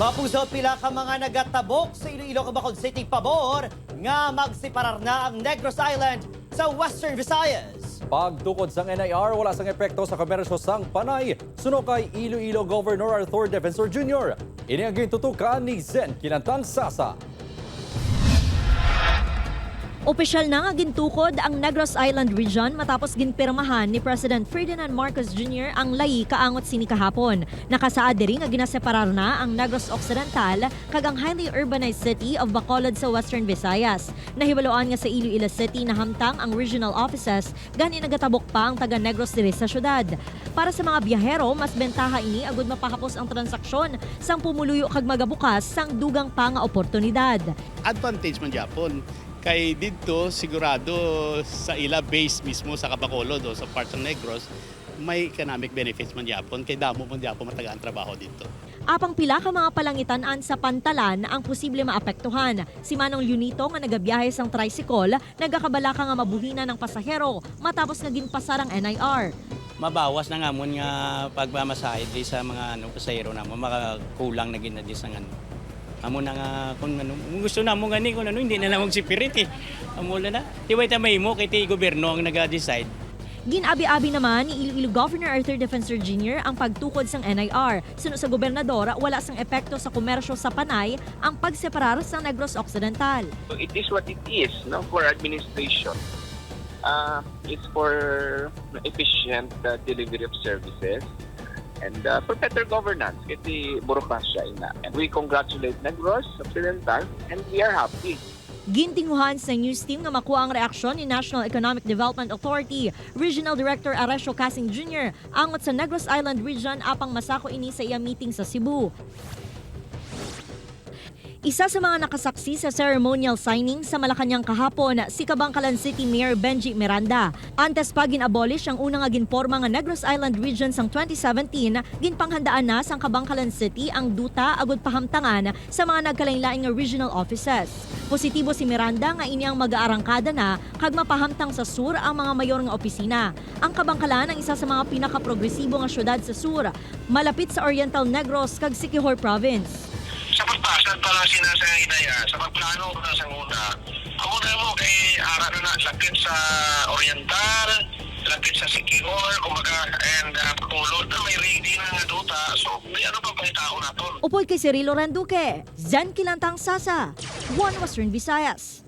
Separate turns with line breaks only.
Mapuso pila ka mga nagatabok sa Iloilo Bacol City pabor nga magseparar na ang Negros Island sa Western Visayas.
Pagtukod sang NIR, wala sang epekto sa komersyo sang Panay. Suno kay Iloilo Governor Arthur Defensor Jr. Ini ang gintutukan ni Zen Kinantang Sasa.
Opisyal na nga gintukod ang Negros Island region matapos ginpirmahan ni President Ferdinand Marcos Jr. ang layi kaangot sini kahapon. Nakasaad diri nga ginaseparar na ang Negros Occidental kag ang highly urbanized city of Bacolod sa Western Visayas. Nahibaloan nga sa Iloilo City na hamtang ang regional offices gani nagatabok pa ang taga Negros diri sa syudad. Para sa mga biyahero, mas bentaha ini agud mapahapos ang transaksyon sang pumuluyo kag magabukas sang dugang pa nga oportunidad.
Advantage man Japon. Kay dito sigurado sa ila base mismo sa Bacolod o sa part ng Negros, may economic benefits man Japon. Kay damo man Japon matagaan trabaho dito.
Apang pila ka mga palangitan-an sa pantalan ang posible maapektuhan. Si Manong Lunito nga nagabiyahe sang tricycle, nagakabala ka nga mabuhina ng pasahero matapos nga ginpasar ang NIR.
Mabawas na nga mo nga pagmamasahe di sa mga pasahero na mo, makakulang na ginadi sa ano. Amo na nga kung ano, gusto na mo gani kung ano, hindi na lang magsipirit eh. Amo na. Tiway tamay mo kay ti gobyerno ang nag-decide.
Ginabi-abi naman ni Iloilo Governor Arthur Defensor Jr. ang pagtukod sang NIR. Suno sa gobernador, wala sang epekto sa komersyo sa Panay ang pagseparar sa Negros Occidental.
So it is what it is, no, for administration. It's for efficient delivery of services and for better governance. Kasi burokasya ina. And we congratulate Negros Occidental and we are happy.
Gintinguhan sa news team nga makuha ang reaksyon ni National Economic Development Authority Regional Director Aresio Casing Jr. angot sa Negros Island region apang masako ini sa iyang meeting sa Cebu. Isa sa mga nakasaksi sa ceremonial signing sa Malacañang kahapon, si Kabangkalan City Mayor Benji Miranda. Antes pa gin-abolish ang unang ginporma nga Negros Island region sang 2017, ginpanghandaan na sang Kabangkalan City ang duta agud pahamtangan sa mga nagkalain-laing regional offices. Positibo si Miranda nga ini ang mag-aarangkada na kag mapahamtang sa sur ang mga mayor nga opisina. Ang Kabangkalan ang isa sa mga pinaka-progresibo nga syudad sa sur, malapit sa Oriental Negros kag Siquijor Province.
Sa pagpasad pala sinasayang idaya, sa pagplano ko na sa una, amo na mo kay ara na lapit sa Oriental, lapit sa Siquijor, kumbaga, and Bacolod na may ready na nga duta, so may ano pa pangitao naton.
Upod kay Cirilo Randuque, Zen Kinantang Sasa, One Western Visayas.